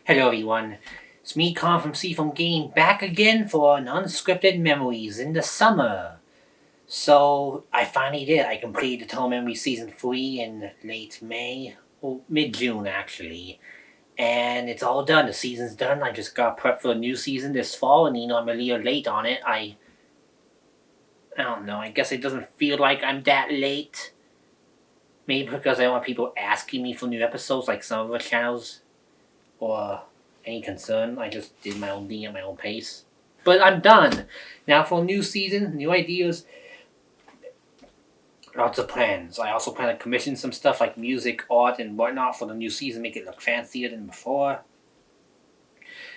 Hello everyone, it's me Con from Seafoam Game back again for an Unscripted Memories in the summer. So I finally did. I completed the Tunnel Memory Season 3 in late May, or mid-June actually. And it's all done, the season's done. I just got prepped for a new season this fall and I'm a little late on it. I don't know, I guess it doesn't feel like I'm that late. Maybe because I don't want people asking me for new episodes like some other channels or any concern. I just did my own thing at my own pace. But I'm done. Now for a new season, new ideas, lots of plans. I also plan to commission some stuff like music, art, and whatnot for the new season, make it look fancier than before.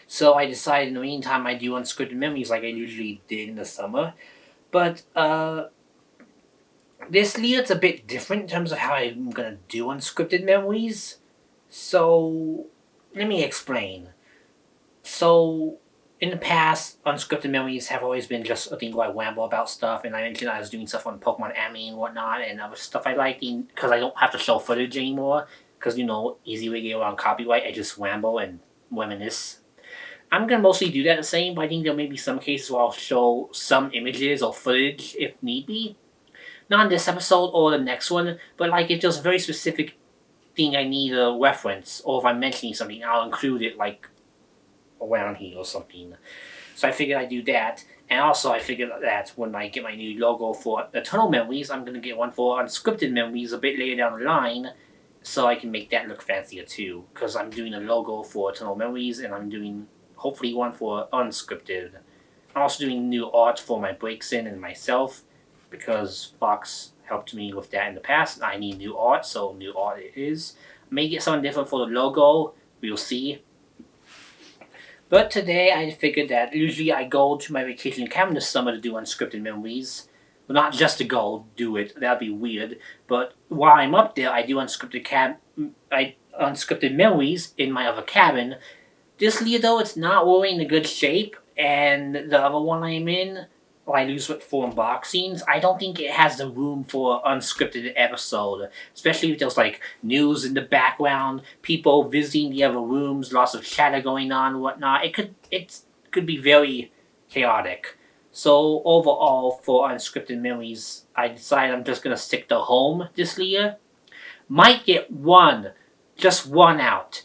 So I decided in the meantime I do unscripted memories like I usually did in the summer. But this year it's a bit different in terms of how I'm gonna do unscripted memories. So let me explain. So, in the past, unscripted memories have always been just a thing where I ramble about stuff, and I mentioned I was doing stuff on Pokemon Anime and whatnot, and other stuff I like, because I don't have to show footage anymore, because, easy way to get around copyright, I just ramble and reminisce. I'm gonna mostly do that the same, but I think there may be some cases where I'll show some images or footage if need be. Not in this episode or the next one, but like it's just a very specific thing I need a reference, or if I'm mentioning something, I'll include it like around here or something. So I figured I'd do that. And also I figured that when I get my new logo for Eternal Memories, I'm going to get one for Unscripted Memories a bit later down the line, so I can make that look fancier too. Because I'm doing a logo for Eternal Memories, and I'm doing hopefully one for Unscripted. I'm also doing new art for my breaks in and myself, because Fox helped me with that in the past. I need new art, so new art it is. I may get something different for the logo, we'll see. But today I figured that usually I go to my vacation cabin this summer to do unscripted memories. Well, not just to go do it, that'd be weird. But while I'm up there, I do unscripted memories in my other cabin. This year though, it's not really in a good shape, and the other one I'm in, I lose with 4 unboxings. I don't think it has the room for unscripted episode, especially if there's like news in the background, people visiting the other rooms, lots of chatter going on, whatnot. It could be very chaotic. So overall, for unscripted memories, I decided I'm just gonna stick to home this year. Might get just one out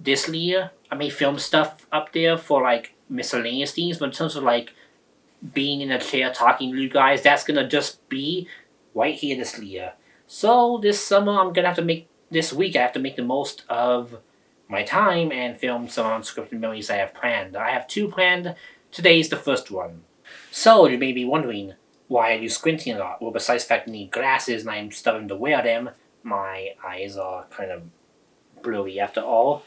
this year. I may film stuff up there for like miscellaneous things, but in terms of like being in a chair talking to you guys, that's gonna just be right here this year. So this summer this week I have to make the most of my time and film some unscripted memories I have planned. I have 2 planned. Today's the first one. So you may be wondering why I do squinting a lot. Well, besides the fact I need glasses and I'm starting to wear them, my eyes are kind of blurry after all.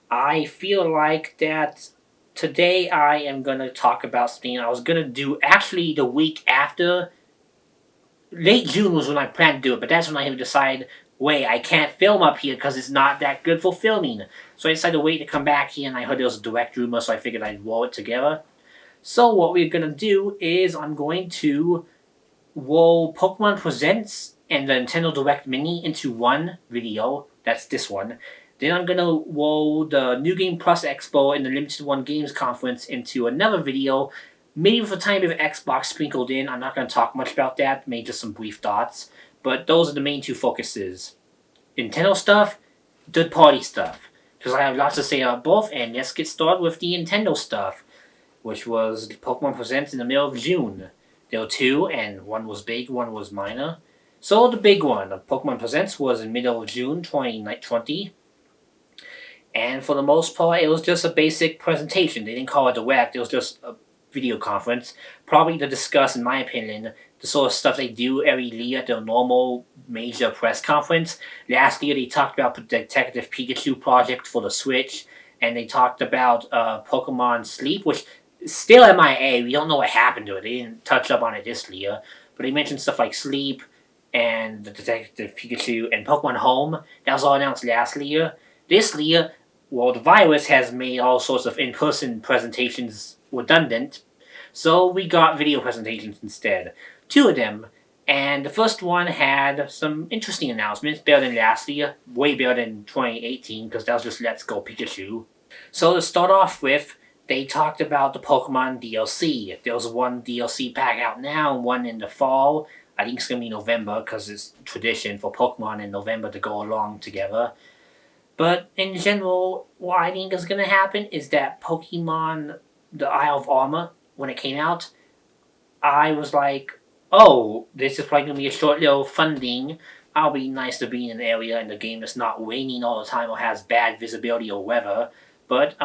I feel like that today I am going to talk about something I was going to do actually the week after. Late June was when I planned to do it, but that's when I decided, wait, I can't film up here because it's not that good for filming. So I decided to wait to come back here, and I heard there was a direct rumor, so I figured I'd roll it together. So what we're going to do is I'm going to roll Pokemon Presents and the Nintendo Direct Mini into one video. That's this one. Then I'm going to roll the New Game Plus Expo and the Limited One Games Conference into another video, maybe with a tiny bit of Xbox sprinkled in. I'm not going to talk much about that, maybe just some brief thoughts. But those are the main 2 focuses. Nintendo stuff, third-party stuff. Because I have lots to say about both, and let's get started with the Nintendo stuff, which was Pokemon Presents in the middle of June. There were 2, and one was big, one was minor. So the big one of Pokemon Presents was in middle of June 2020. And for the most part, it was just a basic presentation. They didn't call it direct, it was just a video conference. Probably to discuss, in my opinion, the sort of stuff they do every year at their normal major press conference. Last year, they talked about the Detective Pikachu project for the Switch, and they talked about Pokemon Sleep, which is still MIA. We don't know what happened to it. They didn't touch up on it this year. But they mentioned stuff like Sleep and the Detective Pikachu and Pokemon Home. That was all announced last year. This year, well, the virus has made all sorts of in-person presentations redundant, so we got video presentations instead. 2 of them, and the first one had some interesting announcements, better than last year, way better than 2018, because that was just Let's Go Pikachu. So to start off with, they talked about the Pokemon DLC. There was one DLC pack out now and one in the fall. I think it's going to be November because it's tradition for Pokemon in November to go along together. But in general, what I think is going to happen is that Pokemon, the Isle of Armor, when it came out, I was like, oh, this is probably going to be a short little fun thing. I'll be nice to be in an area in the game that's not raining all the time or has bad visibility or weather. But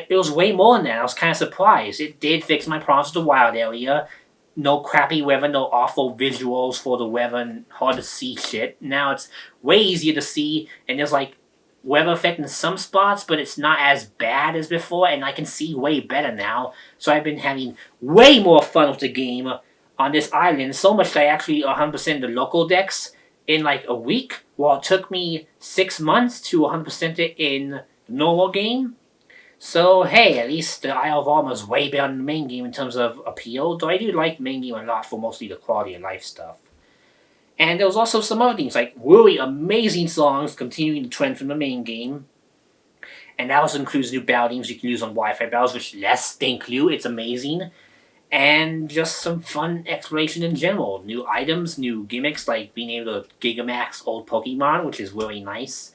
it was way more than that. I was kind of surprised. It did fix my problems with the wild area. No crappy weather, no awful visuals for the weather, and hard to see shit. Now it's way easier to see, and there's like weather effect in some spots, but it's not as bad as before, and I can see way better now. So I've been having way more fun with the game on this island, so much that I actually 100% the local decks in like a week, while it took me 6 months to 100% it in the normal game. So hey, at least the Isle of Armor is way better than the main game in terms of appeal, though I do like the main game a lot for mostly the quality of life stuff. And there was also some other things, like really amazing songs continuing the trend from the main game. And that also includes new battle themes you can use on Wi-Fi battles, which less they include. It's amazing. And just some fun exploration in general. New items, new gimmicks, like being able to Gigamax old Pokemon, which is really nice.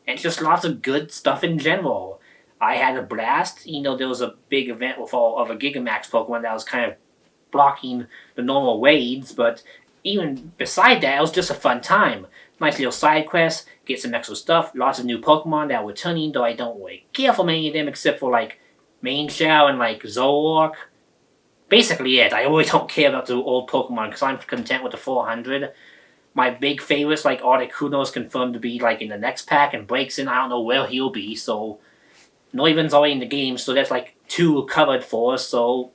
And just lots of good stuff in general. I had a blast. There was a big event with all of a Gigamax Pokemon that was kind of blocking the normal raids, but even beside that, it was just a fun time. Nice little side quests, get some extra stuff, lots of new Pokemon that were turning, though I don't really care for many of them except for like Main Shao and like Zoroark. Basically it. I really don't care about the old Pokemon because I'm content with the 400. My big favorites like Articuno is confirmed to be like in the next pack, and Breakson, I don't know where he'll be, so Noivin's already in the game, so that's like 2 covered for us, so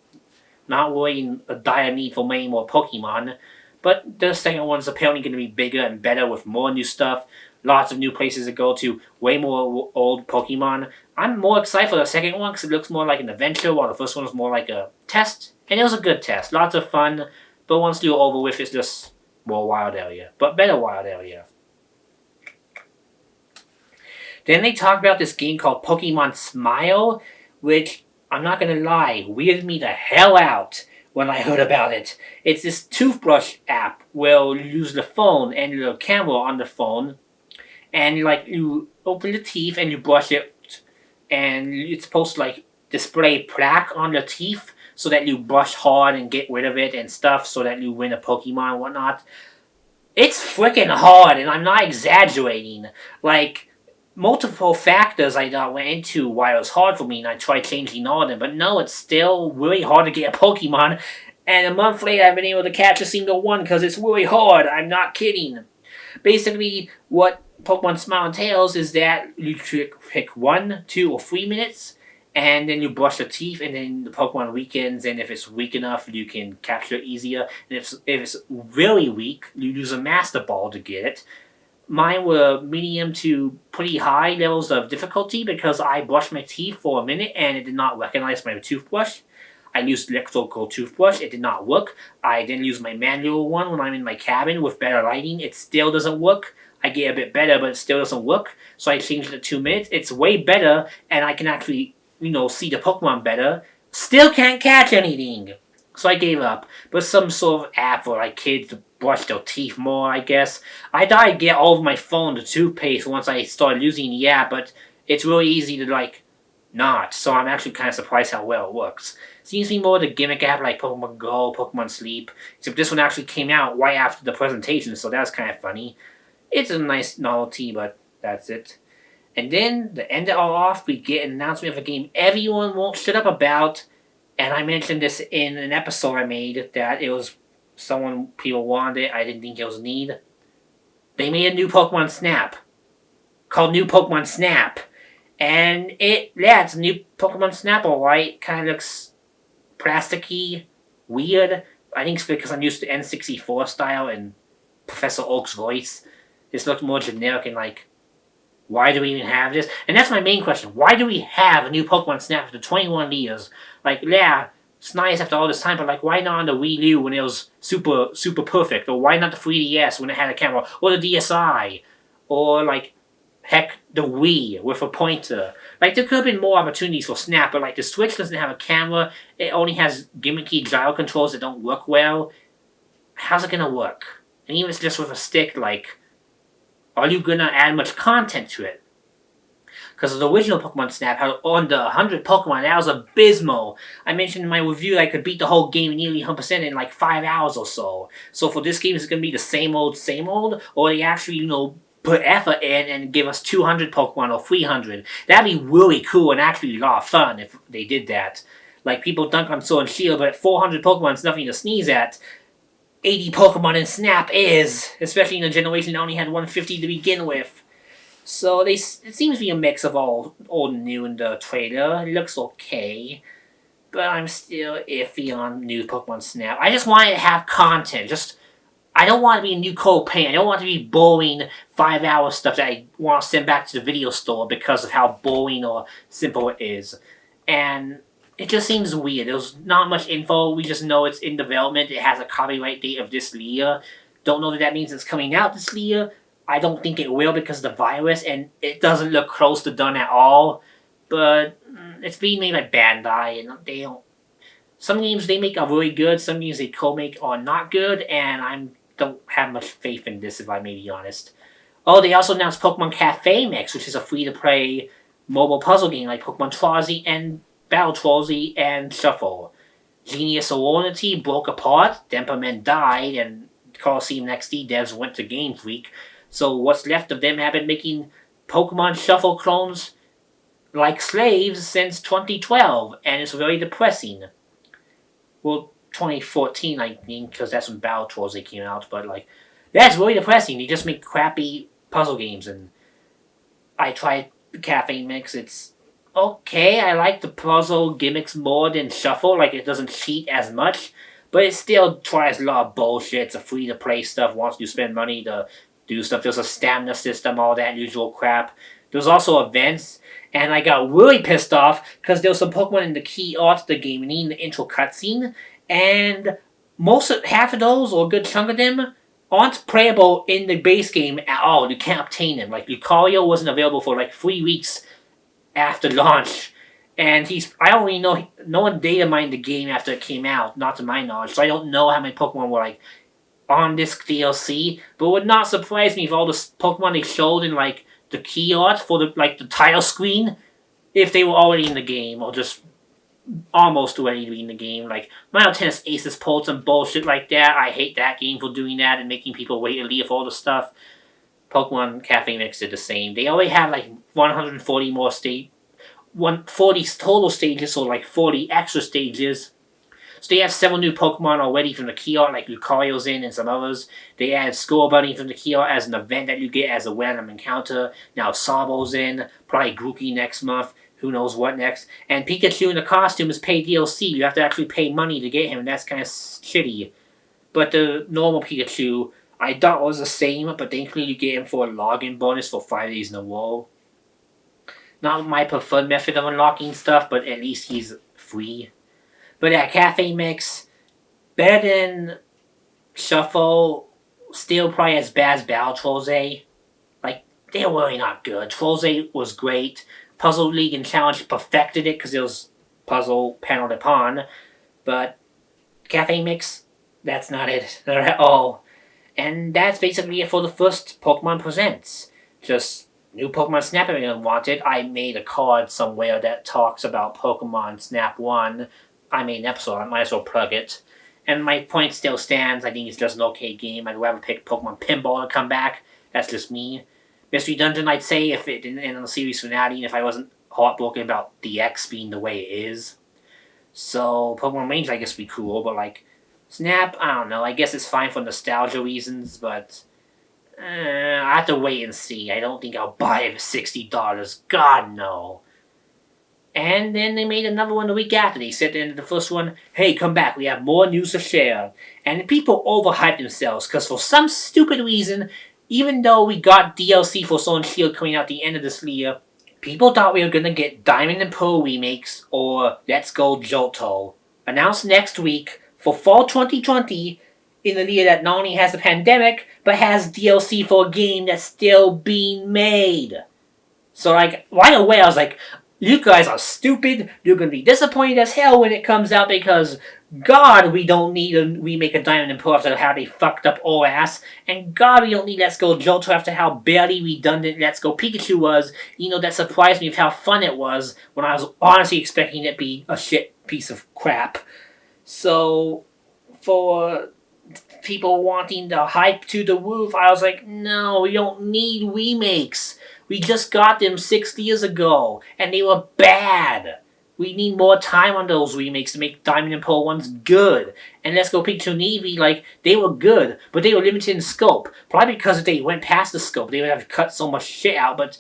not really in a dire need for many more Pokemon. But the second one's apparently going to be bigger and better with more new stuff, lots of new places to go to, way more old Pokemon. I'm more excited for the second one because it looks more like an adventure, while the first one was more like a test. And it was a good test, lots of fun, but once you're over with, it's just more wild area, but better wild area. Then they talked about this game called Pokemon Smile, which, I'm not going to lie, weirded me the hell out when I heard about it. It's this toothbrush app where you use the phone and the camera on the phone, and you open the teeth and you brush it, and it's supposed to like display plaque on the teeth so that you brush hard and get rid of it and stuff so that you win a Pokemon and whatnot. It's freaking hard, and I'm not exaggerating. Like, multiple factors I thought went into why it was hard for me, and I tried changing all of them, but no, it's still really hard to get a Pokemon, and a month later I've been able to catch a single one because it's really hard. I'm not kidding. Basically, what Pokemon Smile entails is that you pick 1, 2, or 3 minutes, and then you brush the teeth, and then the Pokemon weakens, and if it's weak enough, you can capture it easier, and if it's really weak, you use a Master Ball to get it. Mine were medium to pretty high levels of difficulty because I brushed my teeth for a minute and it did not recognize my toothbrush. I used electrical toothbrush, it did not work. I then used my manual one when I'm in my cabin with better lighting. It still doesn't work. I get a bit better, but it still doesn't work. So I changed it to 2 minutes. It's way better, and I can actually, see the Pokemon better. Still can't catch anything. So I gave up. But some sort of app for like kids to brush their teeth more, I guess. I thought I'd get all of my phone to toothpaste once I started using the app, but it's really easy to not. So I'm actually kind of surprised how well it works. Seems to be more the gimmick app like Pokemon Go, Pokemon Sleep, except this one actually came out right after the presentation, so that's kind of funny. It's a nice novelty, but that's it. And then, to end it all off, we get an announcement of a game everyone won't shut up about, and I mentioned this in an episode I made, that it was people wanted it, I didn't think it was a need. They made a new Pokemon Snap, called New Pokemon Snap, and it's a new Pokemon Snap, alright, kind of looks plasticky, weird. I think it's because I'm used to N64 style and Professor Oak's voice. This looks more generic and why do we even have this? And that's my main question. Why do we have a new Pokemon Snap after 21 years? It's nice after all this time, but why not on the Wii U when it was super, super perfect? Or why not the 3DS when it had a camera? Or the DSi? Or, heck, the Wii with a pointer? Like, there could have been more opportunities for Snap, but, like, the Switch doesn't have a camera. It only has gimmicky gyro controls that don't work well. How's it gonna work? And even if it's just with a stick, like, are you gonna add much content to it? Because the original Pokemon Snap had under 100 Pokemon. That was abysmal. I mentioned in my review I could beat the whole game nearly 100% in like 5 hours or so. So for this game, is it going to be the same old, or they actually, put effort in and give us 200 Pokemon or 300? That'd be really cool and actually a lot of fun if they did that. Like, people dunk on Sword and Shield, but 400 Pokemon is nothing to sneeze at. 80 Pokemon in Snap is, especially in a generation that only had 150 to begin with. So it seems to be a mix of all old and new in the trailer. It looks okay, but I'm still iffy on new Pokemon Snap. I just want it to have content. I don't want it to be a new cold paint. I don't want it to be boring 5-hour stuff that I want to send back to the video store because of how boring or simple it is. And it just seems weird. There's not much info. We just know it's in development. It has a copyright date of this year. Don't know that means it's coming out this year. I don't think it will because of the virus, and it doesn't look close to done at all. But it's being made by Bandai, and they don't. Some games they make are really good. Some games they co-make are not good, and I don't have much faith in this, if I may be honest. Oh, they also announced Pokemon Cafe Mix, which is a free-to-play mobile puzzle game like Pokemon Trozzy and Battle Trozzy and Shuffle. Genius Serenity broke apart, Demperman died, and Coliseum XD devs went to Game Freak. So what's left of them have been making Pokemon Shuffle clones like slaves since 2012, and it's very depressing. Well, 2014, I mean, because that's when Battle Trolls came out, but like, that's really depressing. They just make crappy puzzle games, and I tried Cafe Mix. It's okay. I like the puzzle gimmicks more than Shuffle. Like, it doesn't cheat as much, but it still tries a lot of bullshit. It's a free-to-play stuff. Once you spend money to do stuff. There's a stamina system, all that usual crap. There's also events, and I got really pissed off because there was some Pokemon in the key art of the game and in the intro cutscene, and half of those, or a good chunk of them, aren't playable in the base game at all. You can't obtain them. Like, Lucario wasn't available for like 3 weeks after launch, and I don't really know, no one data mined the game after it came out, not to my knowledge, so I don't know how many Pokemon were like on this DLC, but it would not surprise me if all the Pokemon they showed in like the key art for the title screen, if they were already in the game or just almost ready to be in the game. Like Mario Tennis Aces pulled some bullshit like that. I hate that game for doing that and making people wait a year for all the stuff. Pokemon Cafe Mix did the same. They already had like 140 more 140 total stages, so like 40 extra stages. So they have several new Pokemon already from the key art, like Lucario's in and some others. They added Skull Bunny from the key art as an event that you get as a random encounter. Now Sabo's in, probably Grookey next month. Who knows what next. And Pikachu in the costume is paid DLC. You have to actually pay money to get him, and that's kind of shitty. But the normal Pikachu, I thought was the same, but thankfully you get him for a login bonus for 5 days in a row. Not my preferred method of unlocking stuff, but at least he's free. But that Cafe Mix, better than Shuffle, still probably as bad as Battle Trolls. Like, they're really not good. Trolls was great. Puzzle League and Challenge perfected it because it was puzzle paneled upon. But Cafe Mix, that's not it. Not at all. And that's basically it for the first Pokemon Presents. Just new Pokemon Snap everyone wanted. I made a card somewhere that talks about Pokemon Snap 1. I made an episode, I might as well plug it. And my point still stands. I think it's just an okay game. I'd rather pick Pokemon Pinball to come back. That's just me. Mystery Dungeon, I'd say, if it didn't end on the series finale, and if I wasn't heartbroken about DX being the way it is. So, Pokemon Range, I guess, would be cool, but, like, Snap, I don't know. I guess it's fine for nostalgia reasons, but I have to wait and see. I don't think I'll buy it for $60. God, no. And then they made another one the week after. They said at the end of the first one, hey, come back, we have more news to share. And people overhyped themselves, because for some stupid reason, even though we got DLC for Sword and Shield coming out at the end of this year, people thought we were going to get Diamond and Pearl remakes or Let's Go Johto. Announced next week for fall 2020 in the year that not only has a pandemic, but has DLC for a game that's still being made. So, like, right away I was like, You guys are stupid. You're gonna be disappointed as hell when it comes out because God, we don't need a remake of Diamond and Pearl after how they fucked up OS, and God, we don't need Let's Go Johto after how barely redundant Let's Go Pikachu was. You know, that surprised me with how fun it was when I was honestly expecting it to be a shit piece of crap. So, for people wanting the hype to the roof, I was like, no, we don't need remakes. We just got them 6 years ago, and they were bad. We need more time on those remakes to make Diamond and Pearl ones good. And Let's Go Pikachu and Eevee, like, they were good, but they were limited in scope. Probably because if they went past the scope, they would have cut so much shit out. But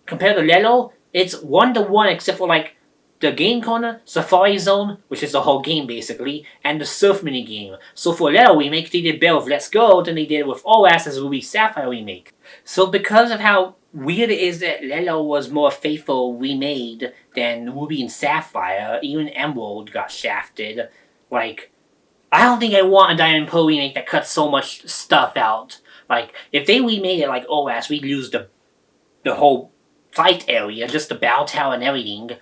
compared to Lelo, it's 1-to-1 except for, like, the game corner, Safari Zone, which is the whole game basically, and the Surf mini game. So for Lelo remake, they did better with Let's Go than they did with OS as a Ruby Sapphire remake. So because of how weird it is that Lelo was more faithful remade than Ruby and Sapphire, even Emerald got shafted. Like, I don't think I want a Diamond Pearl remake that cuts so much stuff out. Like, if they remade it like OS, we'd lose the whole fight area, just the battle tower and everything.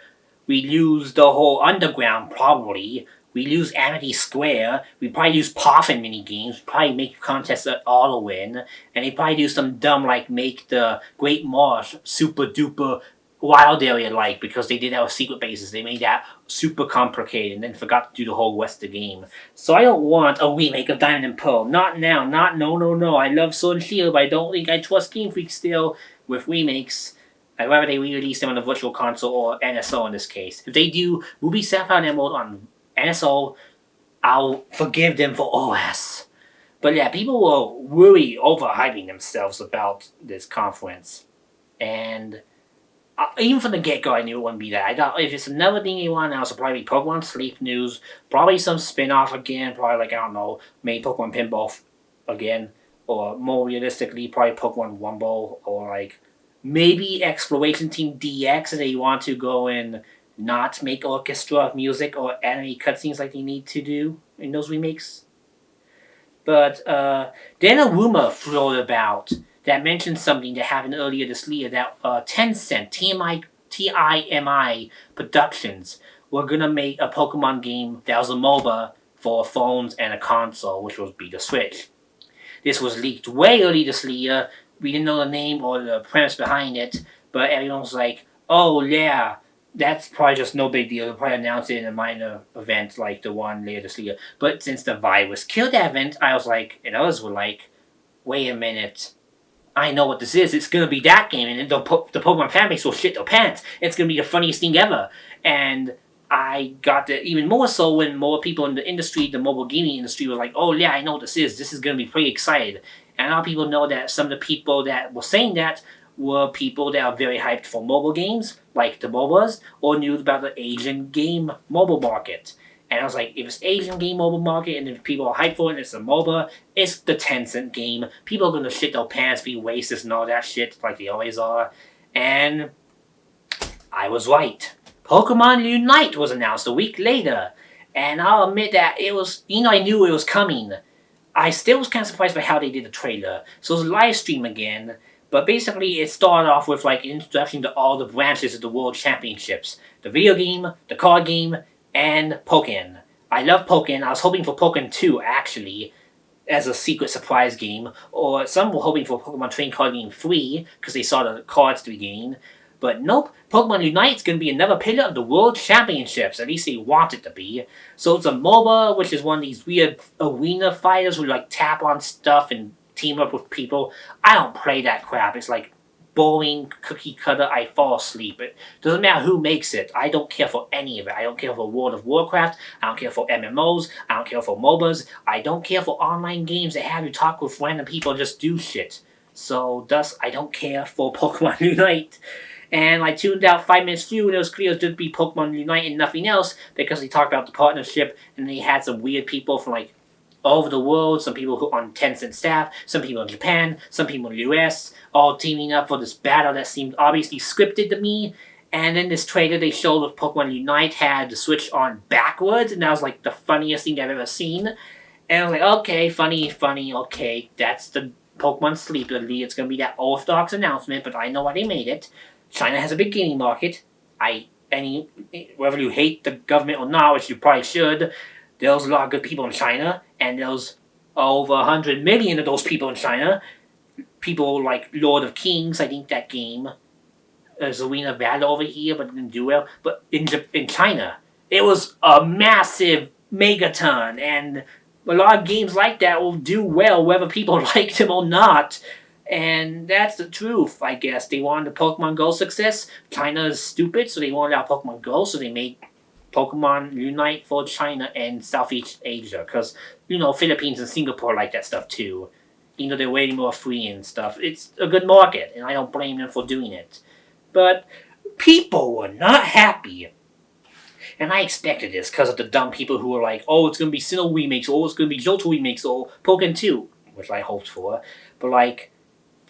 We lose the whole underground, probably. We lose Amity Square. We probably use Poffin minigames. Probably make contests that auto win. And they probably do some dumb, like, make the Great Marsh super duper wild area like, because they did that with secret bases. They made that super complicated and then forgot to do the whole rest of the game. So I don't want a remake of Diamond and Pearl. Not now. No. I love Sword and Shield, but I don't think I trust Game Freak still with remakes. I'd rather they re-release them on the Virtual Console or NSO in this case. If they do Ruby Sapphire and Emerald on NSO, I'll forgive them for OS. But yeah, people were really overhyping themselves about this conference. And even from the get-go, I knew it wouldn't be that. I thought if it's another thing you want now, it'll probably be Pokemon Sleep News, probably some spin-off again, probably like, I don't know, maybe Pokemon Pinball again, or more realistically, probably Pokemon Rumble, or like, maybe Exploration Team DX if they want to go and not make orchestra music or anime cutscenes like they need to do in those remakes. But then a rumor floated about that mentioned something that happened earlier this year that Tencent, TIMI Productions, were going to make a Pokemon game that was a MOBA for phones and a console, which would be the Switch. This was leaked way early this year. We didn't know the name or the premise behind it, but everyone was like, oh yeah, that's probably just no big deal. They'll probably announce it in a minor event like the one later this year. But since the virus killed that event, I was like, and others were like, wait a minute. I know what this is. It's going to be that game, and the Pokemon fan base will shit their pants. It's going to be the funniest thing ever. And I got that even more so when more people in the industry, the mobile gaming industry, were like, oh yeah, I know what this is. This is going to be pretty excited. And a lot of people know that some of the people that were saying that were people that are very hyped for mobile games, like the MOBAs, or knew about the Asian game mobile market. And I was like, if it's Asian game mobile market and if people are hyped for it and it's a MOBA, it's the Tencent game. People are going to shit their pants, be racist and all that shit like they always are. And I was right. Pokemon Unite was announced a week later. And I'll admit that it was, I knew it was coming. I still was kind of surprised by how they did the trailer. So it was a live stream again, but basically it started off with like an introduction to all the branches of the World Championships. The video game, the card game, and Pokken. I love Pokken. I was hoping for Pokken 2 actually, as a secret surprise game. Or some were hoping for Pokemon Trading Card Game 3, because they saw the cards to be gained. But nope, Pokemon Unite is going to be another pillar of the World Championships. At least they want it to be. So it's a MOBA, which is one of these weird arena fighters where you like tap on stuff and team up with people. I don't play that crap. It's like boring, cookie cutter, I fall asleep. It doesn't matter who makes it. I don't care for any of it. I don't care for World of Warcraft. I don't care for MMOs. I don't care for MOBAs. I don't care for online games that have you talk with random people and just do shit. So thus, I don't care for Pokemon Unite. And I tuned out 5 minutes through and it was clear it would be Pokemon Unite and nothing else because they talked about the partnership and they had some weird people from like all over the world, some people who on Tencent staff, some people in Japan, some people in the US, all teaming up for this battle that seemed obviously scripted to me. And in this trailer they showed with Pokemon Unite had the Switch on backwards and that was like the funniest thing I've ever seen. And I was like, okay, funny, okay, that's the Pokemon Sleep League. It's going to be that orthodox announcement, but I know why they made it. China has a big gaming market. I whether you hate the government or not, which you probably should, there's a lot of good people in China, and there's over 100 million of those people in China. People like Lord of Kings, I think that game is Arena Battle over here, but it didn't do well. But in China, it was a massive megaton, and a lot of games like that will do well whether people like them or not. And that's the truth, I guess. They wanted the Pokemon Go success. China is stupid, so they wanted our Pokemon Go, so they made Pokemon Unite for China and Southeast Asia. Because, Philippines and Singapore like that stuff too. They're way more free and stuff. It's a good market, and I don't blame them for doing it. But people were not happy. And I expected this because of the dumb people who were like, oh, it's going to be Sinnoh remakes, or it's going to be Johto remakes, or Pokken 2, which I hoped for. But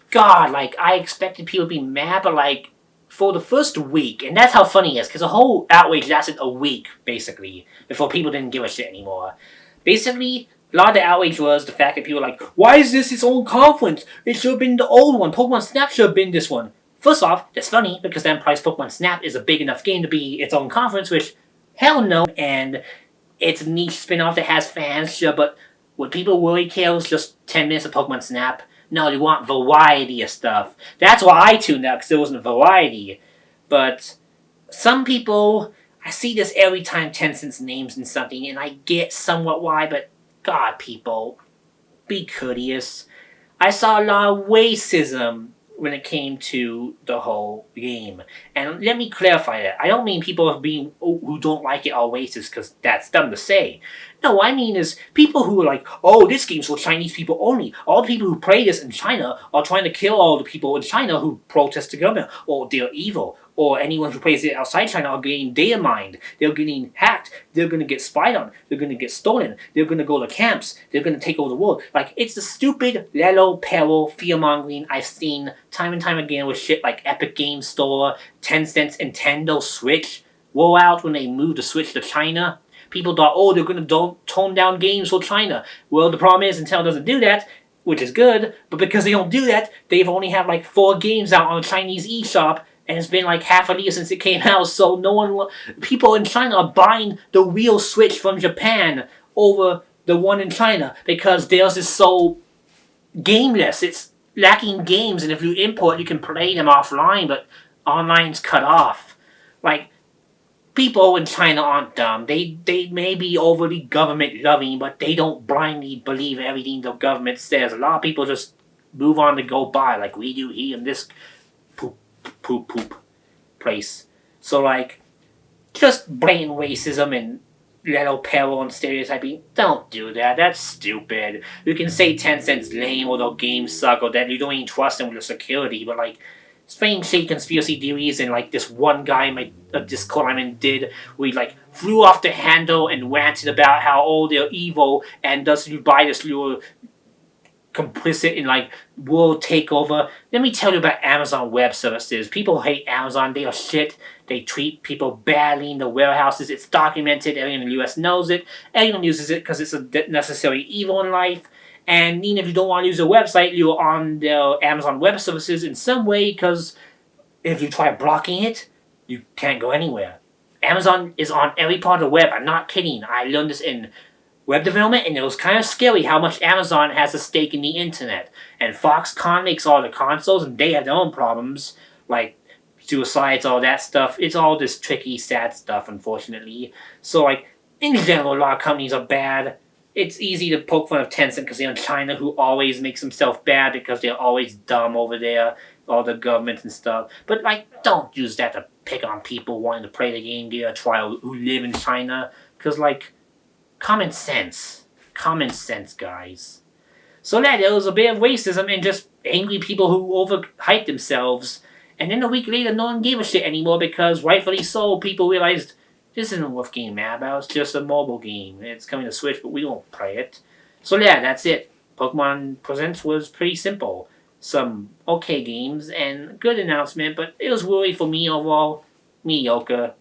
God, I expected people to be mad, but for the first week, and that's how funny it is, because the whole outrage lasted a week, basically, before people didn't give a shit anymore. Basically, a lot of the outrage was the fact that people were like, why is this its own conference? It should have been the old one. Pokemon Snap should have been this one. First off, that's funny, because then Price Pokemon Snap is a big enough game to be its own conference, which, hell no, and it's a niche spin-off that has fans, sure, but would people really care was just 10 minutes of Pokemon Snap? No, they want variety of stuff. That's why I tuned out, because there wasn't variety. But some people, I see this every time Tencent's names in something, and I get somewhat why, but God, people, be courteous. I saw a lot of racism when it came to the whole game. And let me clarify that. I don't mean people who don't like it are racist, because that's dumb to say. No, I mean is people who are like, oh, this game's for Chinese people only. All the people who play this in China are trying to kill all the people in China who protest the government, or they're evil, or anyone who plays it outside China are getting data mined. They're getting hacked. They're going to get spied on. They're going to get stolen. They're going to go to camps. They're going to take over the world. It's the stupid, lello, peril, fear-mongering I've seen time and time again with shit like Epic Game Store, Tencent's Nintendo Switch roll out when they moved the Switch to China. People thought, oh, they're going to tone down games for China. Well, the problem is Nintendo doesn't do that, which is good, but because they don't do that, they've only had 4 games out on the Chinese eShop, and it's been half a year since it came out, so people in China are buying the real Switch from Japan over the one in China, because theirs is so gameless. It's lacking games, and if you import, you can play them offline, but online's cut off. People in China aren't dumb. They may be overly government-loving, but they don't blindly believe everything the government says. A lot of people just move on to go by, like we do here in this poop place. So, just blatant racism and little peril and stereotyping, don't do that. That's stupid. You can say Tencent's lame, or their games suck, or that you don't even trust them with the security, but, strange shit conspiracy theories, and this one guy in my Discord I'm in did, where he flew off the handle and ranted about how they're evil, and thus you buy this, you're complicit in world takeover. Let me tell you about Amazon Web Services. People hate Amazon. They are shit. They treat people badly in the warehouses. It's documented. Everyone in the US knows it. Everyone uses it because it's a necessary evil in life. And even if you don't want to use a website, you're on the Amazon Web Services in some way, because if you try blocking it, you can't go anywhere. Amazon is on every part of the web. I'm not kidding. I learned this in web development, and it was kind of scary how much Amazon has a stake in the internet. And Foxconn makes all the consoles, and they have their own problems, like suicides, all that stuff. It's all this tricky, sad stuff, unfortunately. So, in general, a lot of companies are bad. It's easy to poke fun of Tencent because they're in China, who always makes themselves bad because they're always dumb over there, all the government and stuff. But, don't use that to pick on people wanting to play the game, give it a trial, who live in China. Because, common sense. Common sense, guys. So there was a bit of racism and just angry people who overhyped themselves. And then a week later, no one gave a shit anymore because, rightfully so, people realized this isn't worth getting mad about. It's just a mobile game. It's coming to Switch, but we don't play it. So yeah, that's it. Pokemon Presents was pretty simple. Some okay games and good announcement, but it was really, for me, overall, mediocre.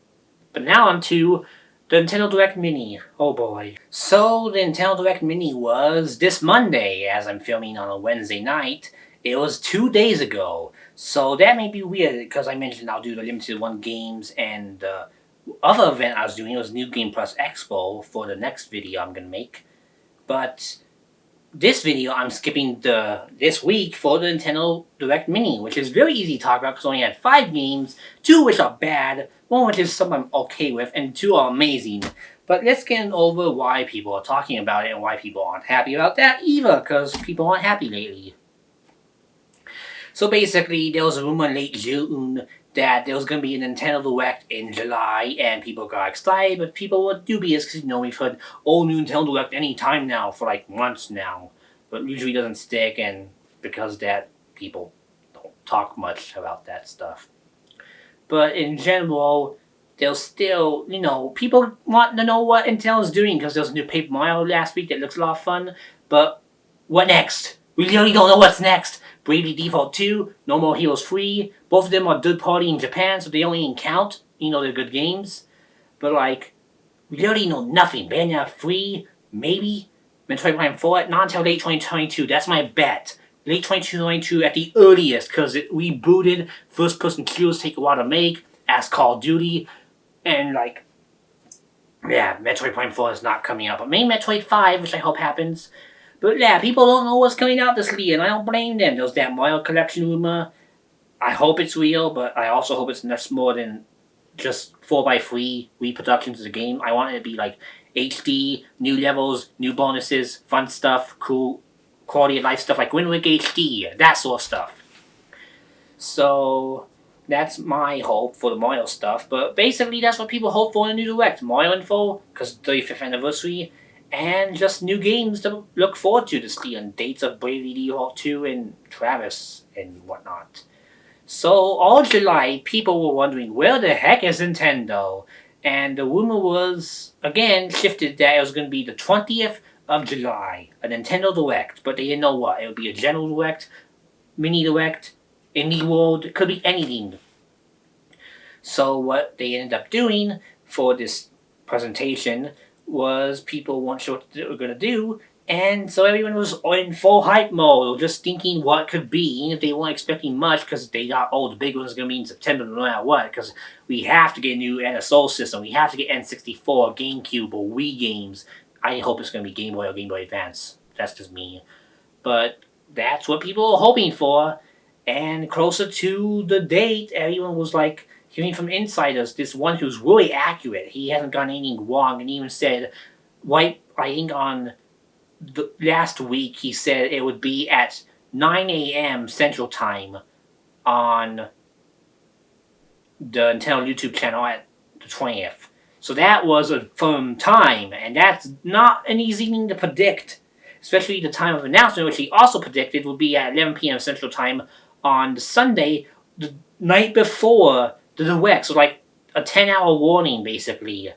But now on to the Nintendo Direct Mini. Oh boy. So the Nintendo Direct Mini was this Monday, as I'm filming on a Wednesday night. It was 2 days ago. So that may be weird because I mentioned I'll do the limited one games, and the other event I was doing was New Game Plus Expo for the next video I'm gonna make. But this video I'm skipping this week for the Nintendo Direct Mini, which is very easy to talk about because I only had 5 games, 2 which are bad, 1 which is something I'm okay with, and 2 are amazing. But let's get over why people are talking about it and why people aren't happy about that either, because people aren't happy lately. So basically, there was a rumor in late June that there was going to be a Nintendo Direct in July, and people got excited, but people were dubious because, we've heard, new Nintendo Direct any time now for like months now, but usually doesn't stick, and because of that, people don't talk much about that stuff. But in general, there's still, people want to know what Nintendo's doing because there's a new Paper Mario last week that looks a lot of fun, but what next? We really don't know what's next. Bravely Default 2, No More Heroes 3, both of them are third party in Japan, so they don't even count. They're good games. But we really know nothing. Bayonetta 3, maybe. Metroid Prime 4, not until late 2022, that's my bet. Late 2022 at the earliest, because it rebooted, first person shooters take a while to make, as Call of Duty, and Metroid Prime 4 is not coming out, but maybe Metroid 5, which I hope happens. But yeah, people don't know what's coming out this year, and I don't blame them. There's that Mario Collection rumor. I hope it's real, but I also hope it's much more than just 4x3 reproductions of the game. I want it to be like HD, new levels, new bonuses, fun stuff, cool quality of life stuff like Wind Waker HD, that sort of stuff. So that's my hope for the Mario stuff. But basically, that's what people hope for in the new Direct. Mario info, because 35th anniversary, and just new games to look forward to this year, and dates of Bravely Default 2 and Travis and whatnot. So all July, people were wondering, where the heck is Nintendo? And the rumor was, again, shifted that it was going to be the 20th of July, a Nintendo Direct, but they didn't know what. It would be a general Direct, mini Direct, Indie World, it could be anything. So what they ended up doing for this presentation was people weren't sure what they were going to do, and so everyone was in full hype mode, just thinking what it could be. They weren't expecting much because they thought, the big one's going to be in September no matter what, because we have to get a new NSO system, we have to get N64, GameCube, or Wii games. I hope it's going to be Game Boy or Game Boy Advance. That's just me. But that's what people were hoping for, and closer to the date, everyone was hearing from insiders, this one who's really accurate, he hasn't gotten anything wrong, and even said, I think on the last week, he said it would be at 9 a.m. Central Time on the Nintendo YouTube channel at the 20th. So that was a firm time, and that's not an easy thing to predict, especially the time of announcement, which he also predicted would be at 11 p.m. Central Time on the Sunday, the night before the Direct, so a 10-hour warning, basically.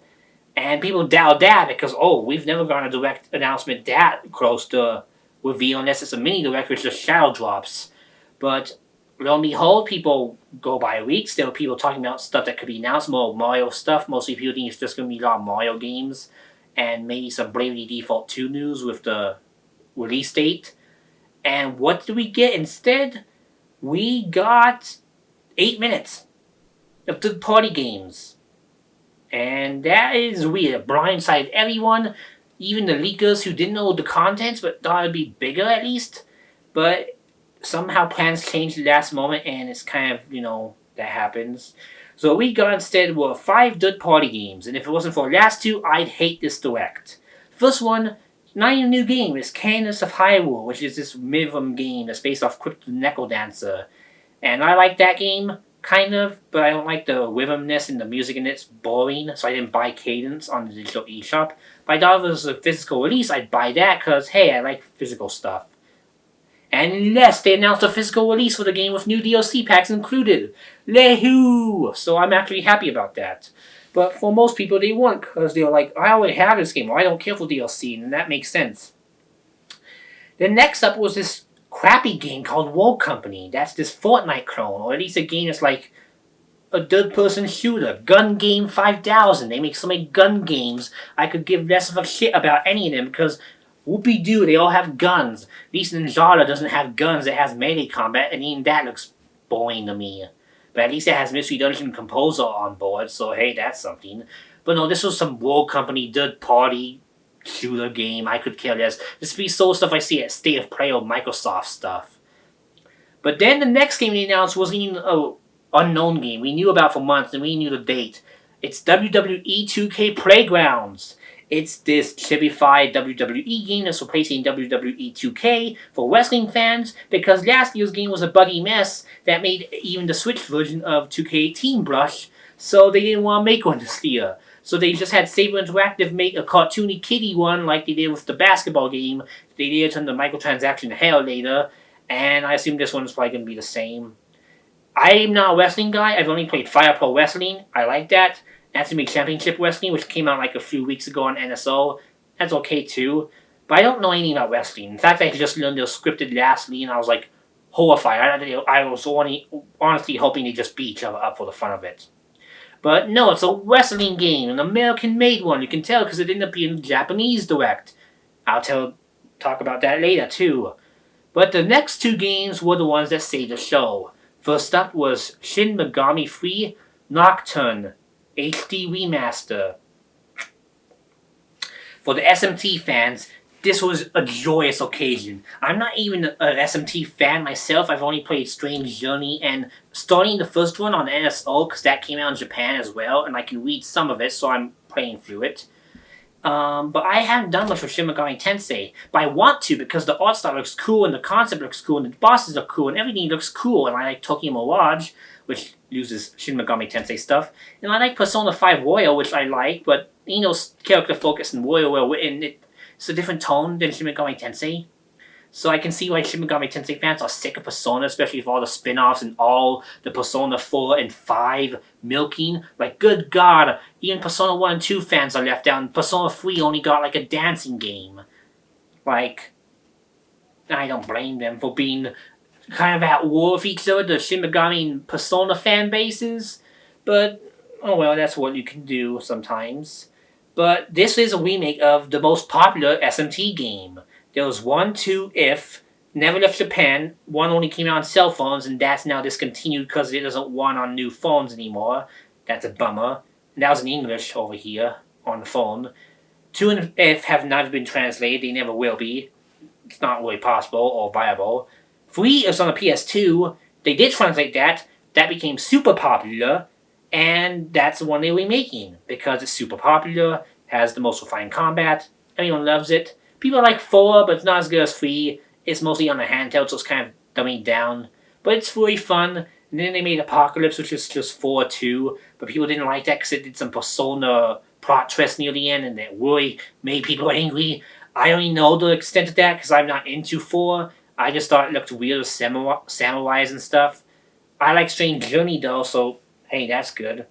And people doubt that because, we've never gotten a Direct announcement that close to reveal unless it's a mini Direct, which just shadow drops. But lo and behold, people go by weeks. There were people talking about stuff that could be announced, more Mario stuff. Mostly people think it's just going to be a lot of Mario games, and maybe some Bravely Default 2 news with the release date. And what did we get instead? We got 8 minutes of third-party games. And that is weird. Blindsided everyone, even the leakers who didn't know the contents but thought it would be bigger at least. But somehow plans changed at the last moment, and it's kind of, that happens. So what we got instead were 5 third-party games, and if it wasn't for the last 2, I'd hate this Direct. First one, not even a new game, it's Candace of Hyrule, which is this rhythm game that's based off Crypt the Necrodancer. And I like that game, kind of, but I don't like the rhythmness and the music in it's boring, so I didn't buy Cadence on the digital eShop. But I thought if it was a physical release, I'd buy that, because, hey, I like physical stuff. And yes, they announced a physical release for the game with new DLC packs included. Lehoo! So I'm actually happy about that. But for most people, they weren't, because they were like, I already have this game, or I don't care for DLC, and that makes sense. Then next up was this crappy game called Rogue Company. That's this Fortnite clone, or at least a game that's like a third-person shooter. Gun Game 5000. They make so many gun games, I could give less of a shit about any of them, because whoopie-doo, they all have guns. At least Ninjala doesn't have guns, it has melee combat, and even that looks boring to me. But at least it has Mystery Dungeon Composer on board, so hey, that's something. But no, this was some World Company third-party shooter game. I could care less. This would be Soul stuff I see at State of Play or Microsoft stuff. But then the next game they announced wasn't even an unknown game. We knew about for months and we knew the date. It's WWE 2K Playgrounds. It's this chibified WWE game that's replacing WWE 2K for wrestling fans because last year's game was a buggy mess that made even the Switch version of 2K18 blush, so they didn't want to make one this year. So they just had Saber Interactive make a cartoony kiddie one like they did with the basketball game. They did turn the microtransaction hell later, and I assume this one's probably going to be the same. I'm not a wrestling guy. I've only played Fire Pro Wrestling. I like that. Anime Championship Wrestling, which came out like a few weeks ago on NSO. That's okay too. But I don't know anything about wrestling. In fact, I just learned Unscripted lastly, and I was like horrified. I was honestly hoping they just beat each other up for the fun of it. But no, it's a wrestling game, an American-made one. You can tell because it ended up being Japanese direct. I'll talk about that later too. But the next two games were the ones that saved the show. First up was Shin Megami 3 Nocturne HD Remaster. For the SMT fans, this was a joyous occasion. I'm not even an SMT fan myself. I've only played Strange Journey and starting the first one on NSO because that came out in Japan as well, and I can read some of it, so I'm playing through it. But I haven't done much with Shin Megami Tensei. But I want to because the art style looks cool and the concept looks cool and the bosses look cool and everything looks cool. And I like Tokyo Mirage, which uses Shin Megami Tensei stuff. And I like Persona 5 Royal, which I like, but character focus and Royal, and it's a different tone than Shin Megami Tensei. So I can see why Shin Megami Tensei fans are sick of Persona, especially with all the spin-offs and all the Persona 4 and 5 milking. Like, good God, even Persona 1 and 2 fans are left out, and Persona 3 only got like a dancing game. Like, I don't blame them for being kind of at war with each other, the Shin Megami and Persona fan bases. But, oh well, that's what you can do sometimes. But this is a remake of the most popular SMT game. There was 1, 2, If, never left Japan. 1 only came out on cell phones, and that's now discontinued because it doesn't run on new phones anymore. That's a bummer. And that was in English over here on the phone. 2 and If have never been translated. They never will be. It's not really possible or viable. 3 is on the PS2. They did translate that. That became super popular. And that's the one they're remaking. Because it's super popular, has the most refined combat, everyone loves it. People like 4, but it's not as good as 3. It's mostly on the handheld, so it's kind of dumbing down. But it's really fun. And then they made Apocalypse, which is just 4 too. But people didn't like that because it did some Persona plot twist near the end, and it really made people angry. I only know the extent of that because I'm not into 4. I just thought it looked weird with samurais and stuff. I like Strange Journey though, so hey, that's good.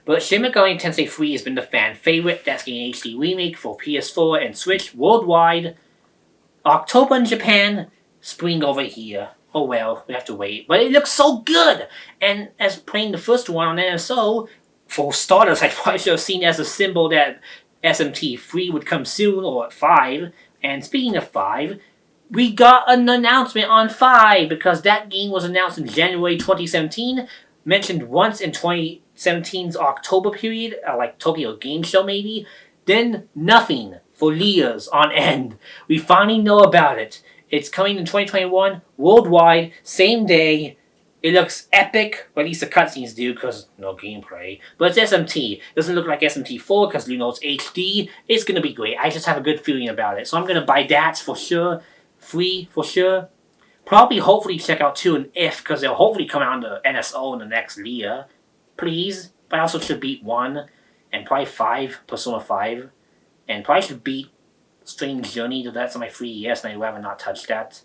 But Shin Megami Tensei 3 has been the fan favorite. That's getting an HD remake for PS4 and Switch worldwide. October in Japan, spring over here. Oh well, we have to wait. But it looks so good! And as playing the first one on NSO, for starters, I probably should have seen as a symbol that SMT 3 would come soon, or at 5. And speaking of 5, we got an announcement on 5, because that game was announced in January 2017, mentioned once in 2017's October period, like Tokyo Game Show maybe, then nothing for years on end. We finally know about it. It's coming in 2021, worldwide, same day. It looks epic, or at least the cutscenes do, because no gameplay. But it's SMT. It doesn't look like SMT4, because you know it's HD. It's going to be great. I just have a good feeling about it. So I'm going to buy that for sure. Free for sure. Probably, hopefully, check out 2 and If, because they'll hopefully come out on the NSO in the next year. Please. But I also should beat 1, and probably 5, Persona 5. And probably should beat Strange Journey, though that's on my 3DS, and I'd rather not touch that.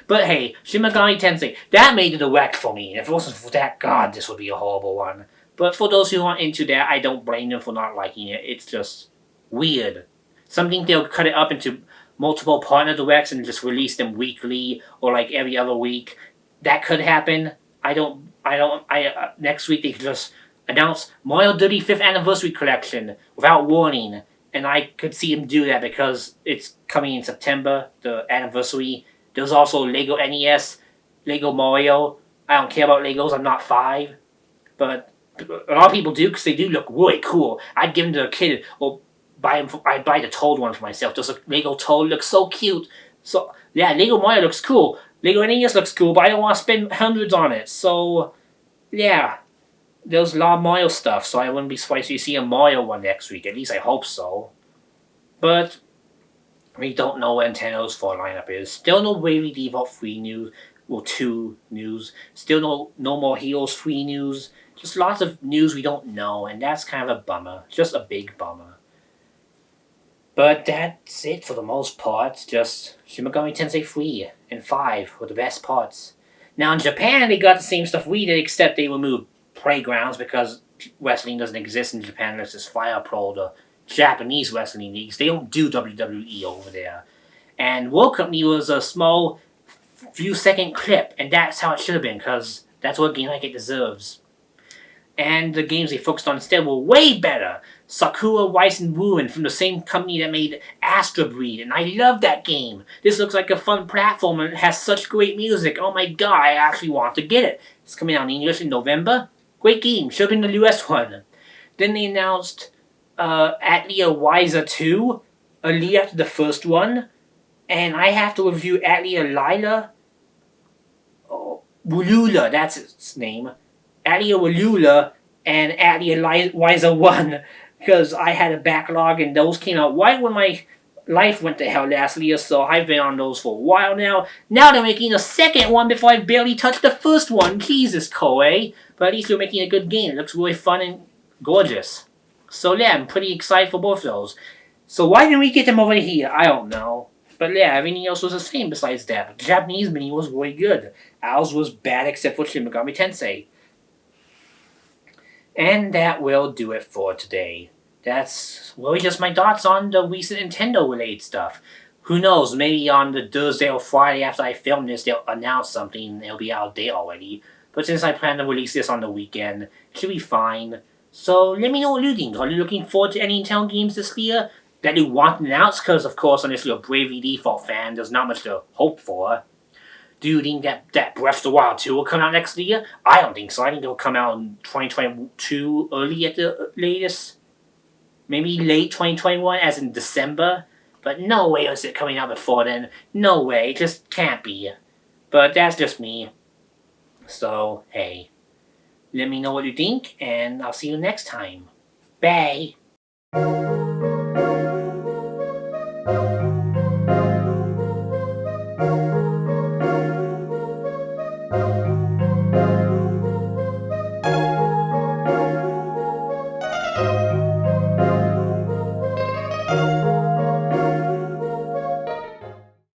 But hey, Shin Megami Tensei, that made it a wreck for me. If it wasn't for that, God, this would be a horrible one. But for those who aren't into that, I don't blame them for not liking it. It's just weird. Some think they'll cut it up into multiple partner directs and just release them weekly or like every other week. That could happen. Next week they could just announce Mario 35th Anniversary Collection without warning. And I could see him do that because it's coming in September, the anniversary. There's also Lego NES, Lego Mario, I don't care about Legos. I'm not 5, but a lot of people do because they do look really cool. I'd give them to a kid or buy them. I'd buy the Toad one for myself. Just a Lego Toad looks so cute. So yeah, Lego Mario looks cool. Lego NES looks cool, but I don't want to spend hundreds on it. So yeah, there's a lot of Mario stuff. So I wouldn't be surprised if you see a Mario one next week. At least I hope so. But we don't know what Nintendo's fall lineup is. Still no Bravely Default 3 news, or 2 news. Still no more Heroes 3 news. Just lots of news we don't know, and that's kind of a bummer. Just a big bummer. But that's it for the most part. Just Shin Megami Tensei 3 and 5 were the best parts. Now in Japan, they got the same stuff we did, except they removed playgrounds because wrestling doesn't exist in Japan. There's this Fire Pro, the Japanese wrestling leagues. They don't do WWE over there. And World Company was a small few second clip, and that's how it should have been, because that's what a game like it deserves. And the games they focused on instead were way better. Sakura Wise and Ruin from the same company that made Astra Breed, and I love that game. This looks like a fun platform and it has such great music. Oh my god, I actually want to get it. It's coming out in English in November. Great game, should have been the US one. Then they announced Atelier Wiser 2, a lead after the first one. And I have to review Atelier Lila. Oh, Wulula, that's its name. Atelier Wulula and Atelier Wiser 1. Because I had a backlog and those came out right when my life went to hell last year, so I've been on those for a while now. Now they're making a second one before I barely touched the first one. Jesus, Koei. But at least they're making a good game. It looks really fun and gorgeous. So yeah, I'm pretty excited for both of those. So why didn't we get them over here? I don't know. But yeah, everything else was the same besides that. But the Japanese mini was really good. Ours was bad except for Shin Megami Tensei. And that will do it for today. That's really just my thoughts on the recent Nintendo related stuff. Who knows, maybe on the Thursday or Friday after I film this, they'll announce something and it'll be out of date already. But since I plan to release this on the weekend, it should be fine. So let me know what you think. Are you looking forward to any Nintendo games this year that you want to announce? Because, of course, unless you're a Bravely Default fan, there's not much to hope for. Do you think that Breath of the Wild 2 will come out next year? I don't think so. I think it'll come out in 2022, early at the latest. Maybe late 2021, as in December. But no way is it coming out before then. No way. It just can't be. But that's just me. So, hey. Let me know what you think, and I'll see you next time. Bye.